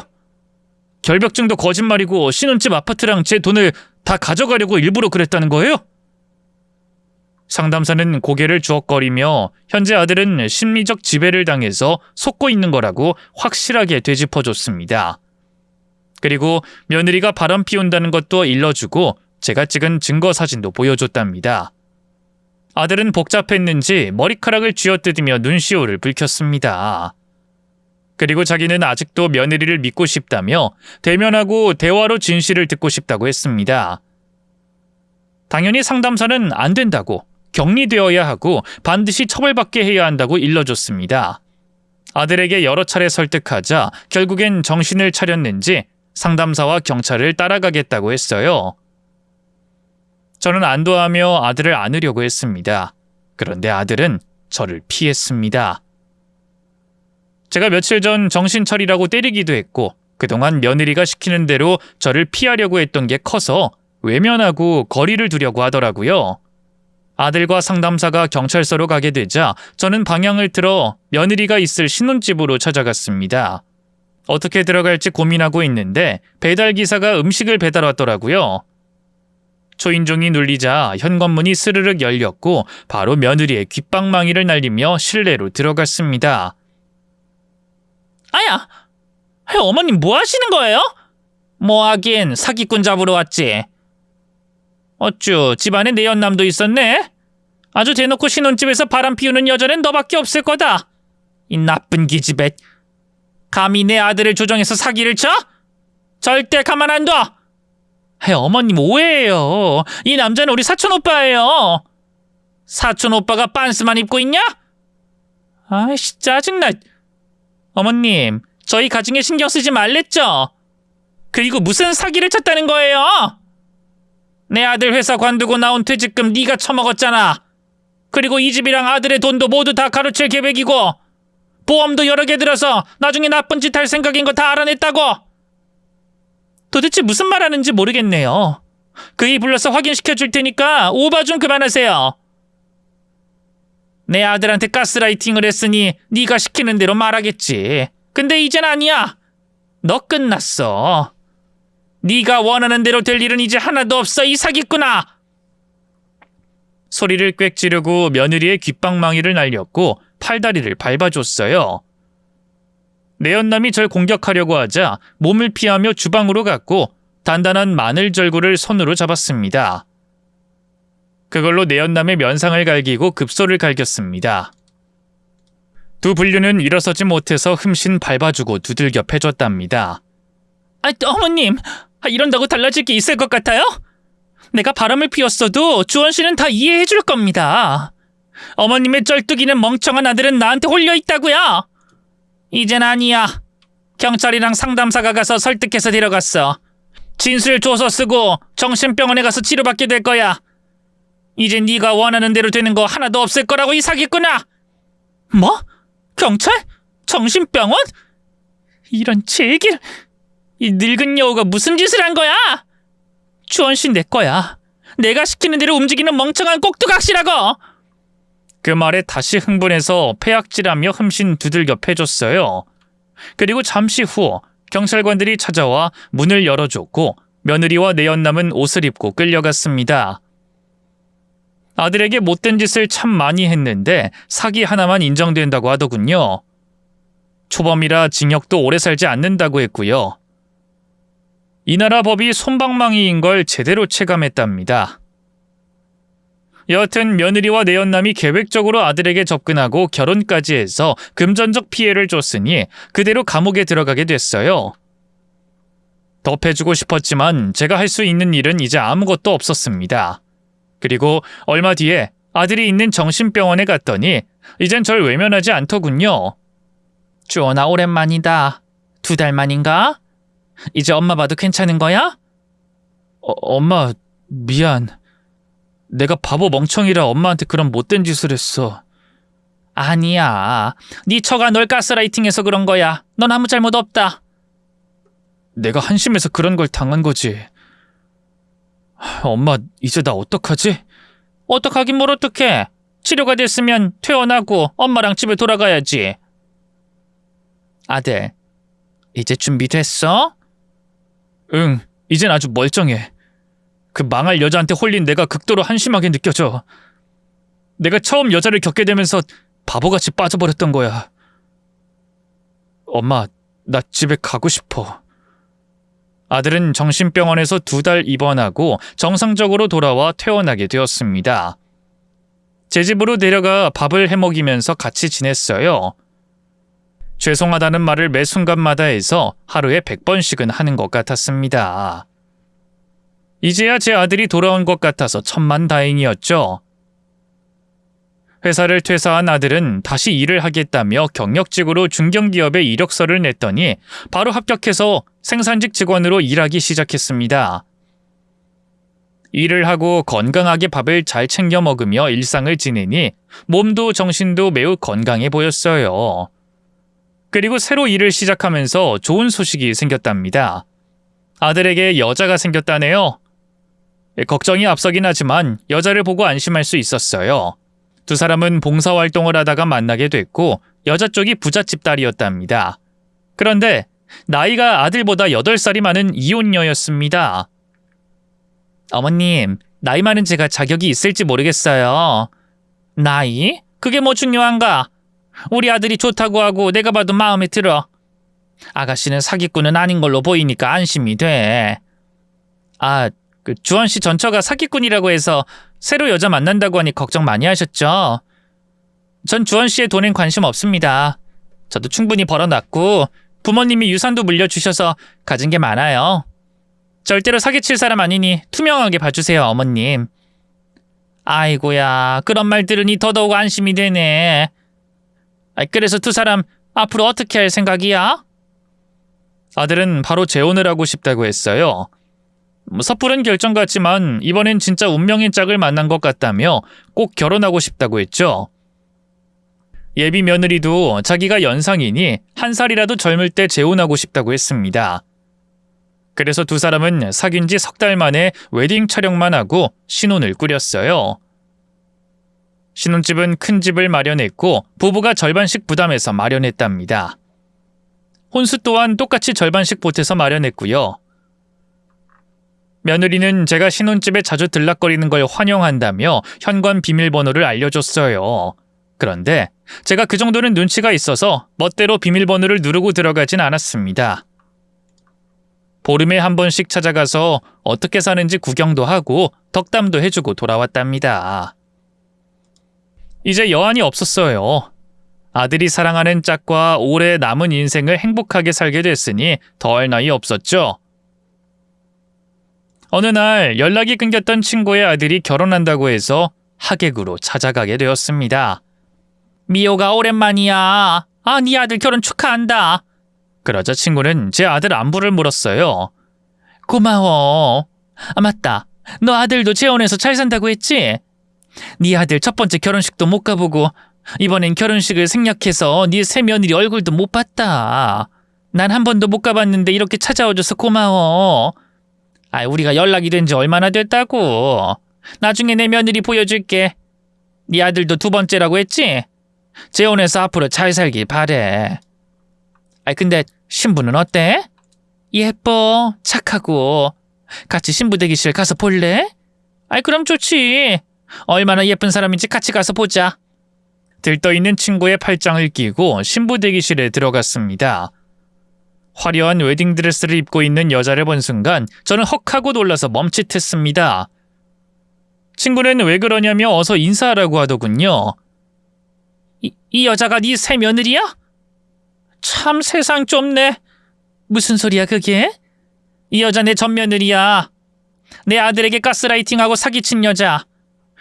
결벽증도 거짓말이고 신혼집 아파트랑 제 돈을 다 가져가려고 일부러 그랬다는 거예요? 상담사는 고개를 주걱거리며 현재 아들은 심리적 지배를 당해서 속고 있는 거라고 확실하게 되짚어줬습니다. 그리고 며느리가 바람 피운다는 것도 일러주고 제가 찍은 증거 사진도 보여줬답니다. 아들은 복잡했는지 머리카락을 쥐어뜯으며 눈시울을 붉혔습니다. 그리고 자기는 아직도 며느리를 믿고 싶다며 대면하고 대화로 진실을 듣고 싶다고 했습니다. 당연히 상담사는 안 된다고, 격리되어야 하고 반드시 처벌받게 해야 한다고 일러줬습니다. 아들에게 여러 차례 설득하자 결국엔 정신을 차렸는지 상담사와 경찰을 따라가겠다고 했어요. 저는 안도하며 아들을 안으려고 했습니다. 그런데 아들은 저를 피했습니다. 제가 며칠 전 정신차리라고 때리기도 했고 그동안 며느리가 시키는 대로 저를 피하려고 했던 게 커서 외면하고 거리를 두려고 하더라고요. 아들과 상담사가 경찰서로 가게 되자 저는 방향을 틀어 며느리가 있을 신혼집으로 찾아갔습니다. 어떻게 들어갈지 고민하고 있는데 배달기사가 음식을 배달 왔더라고요. 초인종이 눌리자 현관문이 스르륵 열렸고 바로 며느리의 귓방망이를 날리며 실내로 들어갔습니다. 아야, 어머님 뭐 하시는 거예요? 뭐 하긴 사기꾼 잡으러 왔지. 어쭈, 집안에 내연남도 있었네? 아주 대놓고 신혼집에서 바람 피우는 여자는 너밖에 없을 거다. 이 나쁜 기집애. 감히 내 아들을 조종해서 사기를 쳐? 절대 가만 안 둬. 어머님 오해예요. 이 남자는 우리 사촌 오빠예요. 사촌 오빠가 빤스만 입고 있냐? 아이씨, 짜증나. 어머님, 저희 가정에 신경 쓰지 말랬죠? 그리고 무슨 사기를 쳤다는 거예요? 내 아들 회사 관두고 나온 퇴직금 네가 처먹었잖아. 그리고 이 집이랑 아들의 돈도 모두 다 가로챌 계획이고 보험도 여러 개 들어서 나중에 나쁜 짓 할 생각인 거 다 알아냈다고. 도대체 무슨 말 하는지 모르겠네요. 그이 불러서 확인시켜 줄 테니까 오바 좀 그만하세요. 내 아들한테 가스라이팅을 했으니 네가 시키는 대로 말하겠지. 근데 이젠 아니야. 너 끝났어. 네가 원하는 대로 될 일은 이제 하나도 없어, 이 사기꾼아! 소리를 꽥 지르고 며느리의 귓방망이를 날렸고 팔다리를 밟아줬어요. 내연남이 절 공격하려고 하자 몸을 피하며 주방으로 갔고 단단한 마늘 절구를 손으로 잡았습니다. 그걸로 내연남의 면상을 갈기고 급소를 갈겼습니다. 두 불륜은 일어서지 못해서 흠씬 밟아주고 두들겨 패줬답니다. 어머님, 이런다고 달라질 게 있을 것 같아요? 내가 바람을 피웠어도 주원 씨는 다 이해해 줄 겁니다. 어머님의 쩔뚝이는 멍청한 아들은 나한테 홀려 있다고요. 이젠 아니야. 경찰이랑 상담사가 가서 설득해서 데려갔어. 진술 조서 쓰고 정신병원에 가서 치료받게 될 거야. 이제 네가 원하는 대로 되는 거 하나도 없을 거라고, 이 사기꾼아. 뭐? 경찰? 정신병원? 이런 제길. 이 늙은 여우가 무슨 짓을 한 거야? 주원 씨 내 거야. 내가 시키는 대로 움직이는 멍청한 꼭두각시라고. 그 말에 다시 흥분해서 패약질하며 흠씬 두들겨 패줬어요. 그리고 잠시 후 경찰관들이 찾아와 문을 열어줬고 며느리와 내연남은 옷을 입고 끌려갔습니다. 아들에게 못된 짓을 참 많이 했는데 사기 하나만 인정된다고 하더군요. 초범이라 징역도 오래 살지 않는다고 했고요. 이 나라 법이 솜방망이인 걸 제대로 체감했답니다. 여하튼 며느리와 내연남이 계획적으로 아들에게 접근하고 결혼까지 해서 금전적 피해를 줬으니 그대로 감옥에 들어가게 됐어요. 덮해주고 싶었지만 제가 할 수 있는 일은 이제 아무것도 없었습니다. 그리고 얼마 뒤에 아들이 있는 정신병원에 갔더니 이젠 절 외면하지 않더군요. 주원아, 오랜만이다. 2달 만인가? 이제 엄마 봐도 괜찮은 거야? 엄마, 미안. 내가 바보 멍청이라 엄마한테 그런 못된 짓을 했어. 아니야. 네 처가 널 가스라이팅해서 그런 거야. 넌 아무 잘못 없다. 내가 한심해서 그런 걸 당한 거지. 엄마, 이제 나 어떡하지? 어떡하긴 뭘 어떡해. 치료가 됐으면 퇴원하고 엄마랑 집에 돌아가야지. 아들, 이제 준비됐어? 응, 이젠 아주 멀쩡해. 그 망할 여자한테 홀린 내가 극도로 한심하게 느껴져. 내가 처음 여자를 겪게 되면서 바보같이 빠져버렸던 거야. 엄마, 나 집에 가고 싶어. 아들은 정신병원에서 2달 입원하고 정상적으로 돌아와 퇴원하게 되었습니다. 제 집으로 데려가 밥을 해먹이면서 같이 지냈어요. 죄송하다는 말을 매 순간마다 해서 하루에 100번씩은 하는 것 같았습니다. 이제야 제 아들이 돌아온 것 같아서 천만다행이었죠. 회사를 퇴사한 아들은 다시 일을 하겠다며 경력직으로 중견기업에 이력서를 냈더니 바로 합격해서 생산직 직원으로 일하기 시작했습니다. 일을 하고 건강하게 밥을 잘 챙겨 먹으며 일상을 지내니 몸도 정신도 매우 건강해 보였어요. 그리고 새로 일을 시작하면서 좋은 소식이 생겼답니다. 아들에게 여자가 생겼다네요. 걱정이 앞서긴 하지만 여자를 보고 안심할 수 있었어요. 두 사람은 봉사활동을 하다가 만나게 됐고 여자 쪽이 부잣집 딸이었답니다. 그런데 나이가 아들보다 8살이 많은 이혼녀였습니다. 어머님, 나이 많은 제가 자격이 있을지 모르겠어요. 나이? 그게 뭐 중요한가? 우리 아들이 좋다고 하고 내가 봐도 마음에 들어. 아가씨는 사기꾼은 아닌 걸로 보이니까 안심이 돼. 주원 씨 전처가 사기꾼이라고 해서 새로 여자 만난다고 하니 걱정 많이 하셨죠? 전 주원 씨의 돈엔 관심 없습니다. 저도 충분히 벌어놨고 부모님이 유산도 물려주셔서 가진 게 많아요. 절대로 사기칠 사람 아니니 투명하게 봐주세요, 어머님. 아이고야, 그런 말 들으니 더더욱 안심이 되네. 그래서 두 사람 앞으로 어떻게 할 생각이야? 아들은 바로 재혼을 하고 싶다고 했어요. 섣부른 결정 같지만 이번엔 진짜 운명의 짝을 만난 것 같다며 꼭 결혼하고 싶다고 했죠. 예비 며느리도 자기가 연상이니 1살이라도 젊을 때 재혼하고 싶다고 했습니다. 그래서 두 사람은 사귄 지 3달 만에 웨딩 촬영만 하고 신혼을 꾸렸어요. 신혼집은 큰 집을 마련했고 부부가 절반씩 부담해서 마련했답니다. 혼수 또한 똑같이 절반씩 보태서 마련했고요. 며느리는 제가 신혼집에 자주 들락거리는 걸 환영한다며 현관 비밀번호를 알려줬어요. 그런데 제가 그 정도는 눈치가 있어서 멋대로 비밀번호를 누르고 들어가진 않았습니다. 보름에 한 번씩 찾아가서 어떻게 사는지 구경도 하고 덕담도 해주고 돌아왔답니다. 이제 여한이 없었어요. 아들이 사랑하는 짝과 오래 남은 인생을 행복하게 살게 됐으니 더할 나위 없었죠. 어느 날 연락이 끊겼던 친구의 아들이 결혼한다고 해서 하객으로 찾아가게 되었습니다. 미호가 오랜만이야. 네 아들 결혼 축하한다. 그러자 친구는 제 아들 안부를 물었어요. 고마워. 맞다. 너 아들도 재혼해서 잘 산다고 했지? 네 아들 첫 번째 결혼식도 못 가보고 이번엔 결혼식을 생략해서 네 새며느리 얼굴도 못 봤다. 난 한 번도 못 가봤는데 이렇게 찾아와줘서 고마워. 우리가 연락이 된 지 얼마나 됐다고. 나중에 내 며느리 보여줄게. 네 아들도 두 번째라고 했지? 재혼해서 앞으로 잘 살길 바래. 근데 신부는 어때? 예뻐, 착하고. 같이 신부 대기실 가서 볼래? 그럼 좋지. 얼마나 예쁜 사람인지 같이 가서 보자. 들떠있는 친구의 팔짱을 끼고 신부 대기실에 들어갔습니다. 화려한 웨딩드레스를 입고 있는 여자를 본 순간 저는 헉하고 놀라서 멈칫했습니다. 친구는 왜 그러냐며 어서 인사하라고 하더군요. 이 여자가 네 새며느리야? 참 세상 좁네. 무슨 소리야 그게? 이 여자 내 전며느리야. 내 아들에게 가스라이팅하고 사기친 여자.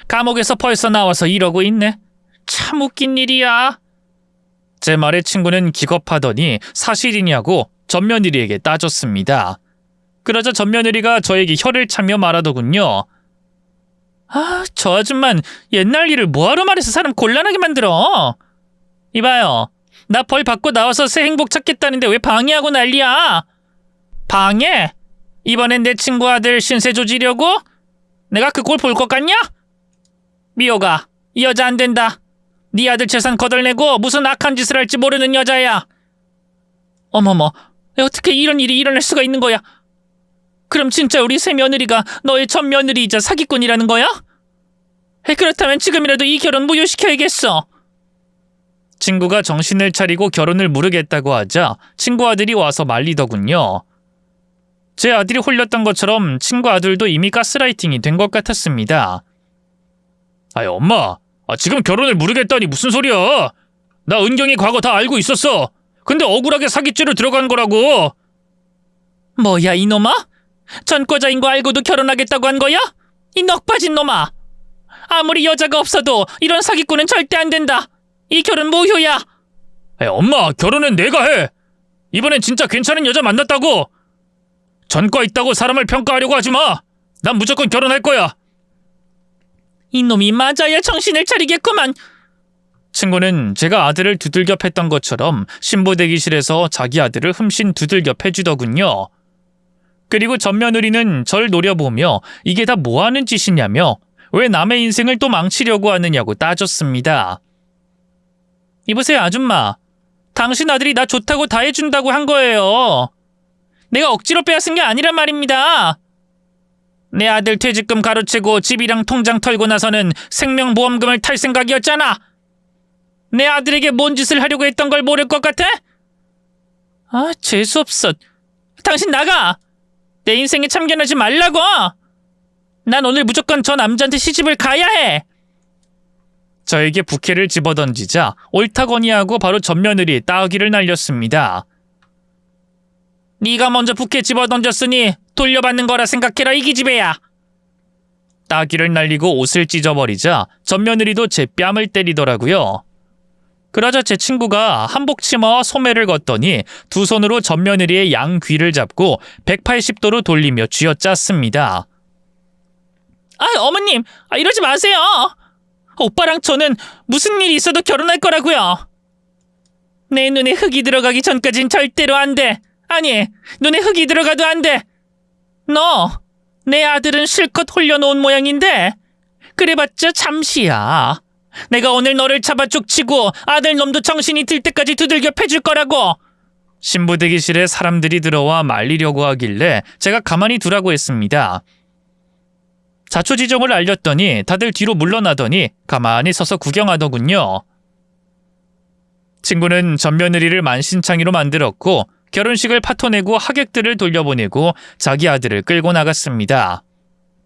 감옥에서 벌써 나와서 이러고 있네. 참 웃긴 일이야. 제 말에 친구는 기겁하더니 사실이냐고 전며느리에게 따졌습니다. 그러자 전며느리가 저에게 혀를 차며 말하더군요. 저 아줌만 옛날 일을 뭐하러 말해서 사람 곤란하게 만들어. 이봐요. 나 벌 받고 나와서 새 행복 찾겠다는데 왜 방해하고 난리야? 방해? 이번엔 내 친구 아들 신세 조지려고? 내가 그 꼴 볼 것 같냐? 미호가, 이 여자 안 된다. 네 아들 재산 거덜내고 무슨 악한 짓을 할지 모르는 여자야. 어머머, 어떻게 이런 일이 일어날 수가 있는 거야? 그럼 진짜 우리 새 며느리가 너의 전 며느리이자 사기꾼이라는 거야? 그렇다면 지금이라도 이 결혼 무효시켜야겠어. 친구가 정신을 차리고 결혼을 무르겠다고 하자 친구 아들이 와서 말리더군요. 제 아들이 홀렸던 것처럼 친구 아들도 이미 가스라이팅이 된 것 같았습니다. 엄마, 지금 결혼을 무르겠다니 무슨 소리야? 나 은경이 과거 다 알고 있었어. 근데 억울하게 사기죄로 들어간 거라고. 뭐야 이놈아? 전과자인 거 알고도 결혼하겠다고 한 거야? 이 넉빠진 놈아. 아무리 여자가 없어도 이런 사기꾼은 절대 안 된다. 이 결혼 무효야. 엄마, 결혼은 내가 해. 이번엔 진짜 괜찮은 여자 만났다고. 전과 있다고 사람을 평가하려고 하지 마. 난 무조건 결혼할 거야. 이놈이 맞아야 정신을 차리겠구만. 친구는 제가 아들을 두들겨 팼던 것처럼 신부 대기실에서 자기 아들을 흠씬 두들겨 패주더군요. 그리고 전며느리는 절 노려보며 이게 다 뭐하는 짓이냐며 왜 남의 인생을 또 망치려고 하느냐고 따졌습니다. 이보세요 아줌마. 당신 아들이 나 좋다고 다 해준다고 한 거예요. 내가 억지로 빼앗은 게 아니란 말입니다. 내 아들 퇴직금 가로채고 집이랑 통장 털고 나서는 생명보험금을 탈 생각이었잖아. 내 아들에게 뭔 짓을 하려고 했던 걸 모를 것 같아? 재수없어. 당신 나가. 내 인생에 참견하지 말라고. 난 오늘 무조건 저 남자한테 시집을 가야 해. 저에게 부케를 집어던지자 옳다거니하고 바로 전며느리에 따귀를 날렸습니다. 네가 먼저 부케 집어던졌으니 돌려받는 거라 생각해라 이 기집애야. 따귀를 날리고 옷을 찢어버리자 전며느리도 제 뺨을 때리더라고요. 그러자 제 친구가 한복 치마와 소매를 걷더니 두 손으로 전며느리의 양 귀를 잡고 180도로 돌리며 쥐어짰습니다. 어머님, 이러지 마세요. 오빠랑 저는 무슨 일이 있어도 결혼할 거라고요. 내 눈에 흙이 들어가기 전까진 절대로 안 돼. 아니, 눈에 흙이 들어가도 안 돼. 내 아들은 실컷 홀려놓은 모양인데 그래봤자 잠시야. 내가 오늘 너를 잡아 족치고 아들 놈도 정신이 들 때까지 두들겨 패줄 거라고. 신부 대기실에 사람들이 들어와 말리려고 하길래 제가 가만히 두라고 했습니다. 자초지종을 알렸더니 다들 뒤로 물러나더니 가만히 서서 구경하더군요. 친구는 맏며느리를 만신창이로 만들었고 결혼식을 파토내고 하객들을 돌려보내고 자기 아들을 끌고 나갔습니다.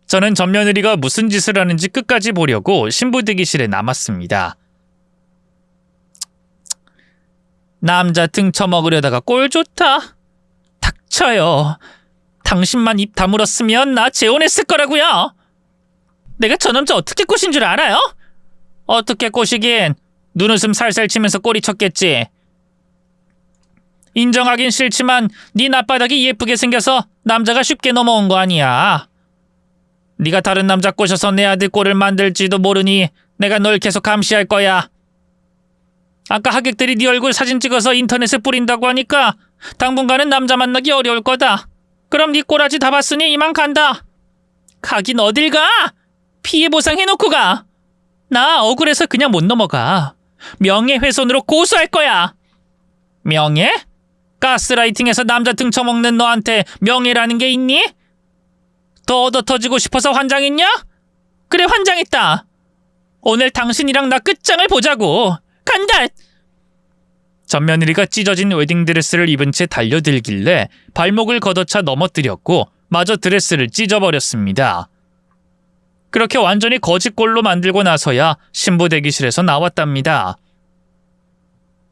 저는 맏며느리가 무슨 짓을 하는지 끝까지 보려고 신부 대기실에 남았습니다. 남자 등쳐먹으려다가 꼴 좋다. 닥쳐요. 당신만 입 다물었으면 나 재혼했을 거라고요. 내가 저 남자 어떻게 꼬신 줄 알아요? 어떻게 꼬시긴 눈웃음 살살 치면서 꼬리 쳤겠지. 인정하긴 싫지만 네 낯바닥이 예쁘게 생겨서 남자가 쉽게 넘어온 거 아니야. 네가 다른 남자 꼬셔서 내 아들 꼴을 만들지도 모르니 내가 널 계속 감시할 거야. 아까 하객들이 네 얼굴 사진 찍어서 인터넷에 뿌린다고 하니까 당분간은 남자 만나기 어려울 거다. 그럼 네 꼬라지 다 봤으니 이만 간다. 가긴 어딜 가? 피해 보상해놓고 가. 나 억울해서 그냥 못 넘어가. 명예훼손으로 고소할 거야. 명예? 가스라이팅해서 남자 등쳐먹는 너한테 명예라는 게 있니? 더 얻어 터지고 싶어서 환장했냐? 그래, 환장했다. 오늘 당신이랑 나 끝장을 보자고. 간다! 맏며느리가 찢어진 웨딩드레스를 입은 채 달려들길래 발목을 걷어차 넘어뜨렸고 마저 드레스를 찢어버렸습니다. 그렇게 완전히 거짓골로 만들고 나서야 신부 대기실에서 나왔답니다.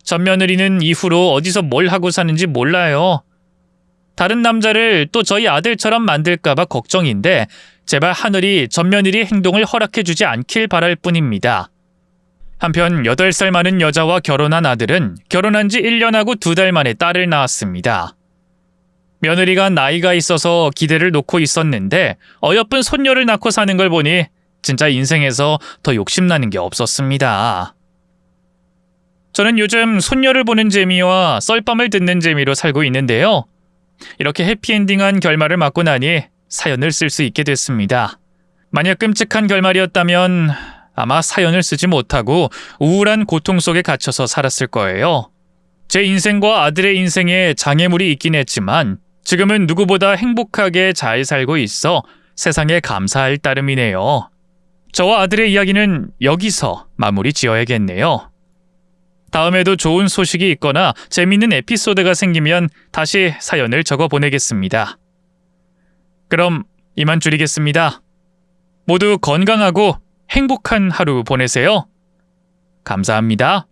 맏며느리는 이후로 어디서 뭘 하고 사는지 몰라요. 다른 남자를 또 저희 아들처럼 만들까봐 걱정인데 제발 하늘이 맏며느리의 행동을 허락해주지 않길 바랄 뿐입니다. 한편 8살 많은 여자와 결혼한 아들은 결혼한 지 1년하고 2달 만에 딸을 낳았습니다. 며느리가 나이가 있어서 기대를 놓고 있었는데 어여쁜 손녀를 낳고 사는 걸 보니 진짜 인생에서 더 욕심나는 게 없었습니다. 저는 요즘 손녀를 보는 재미와 썰밤을 듣는 재미로 살고 있는데요. 이렇게 해피엔딩한 결말을 맞고 나니 사연을 쓸 수 있게 됐습니다. 만약 끔찍한 결말이었다면 아마 사연을 쓰지 못하고 우울한 고통 속에 갇혀서 살았을 거예요. 제 인생과 아들의 인생에 장애물이 있긴 했지만 지금은 누구보다 행복하게 잘 살고 있어 세상에 감사할 따름이네요. 저와 아들의 이야기는 여기서 마무리 지어야겠네요. 다음에도 좋은 소식이 있거나 재미있는 에피소드가 생기면 다시 사연을 적어 보내겠습니다. 그럼 이만 줄이겠습니다. 모두 건강하고 행복한 하루 보내세요. 감사합니다.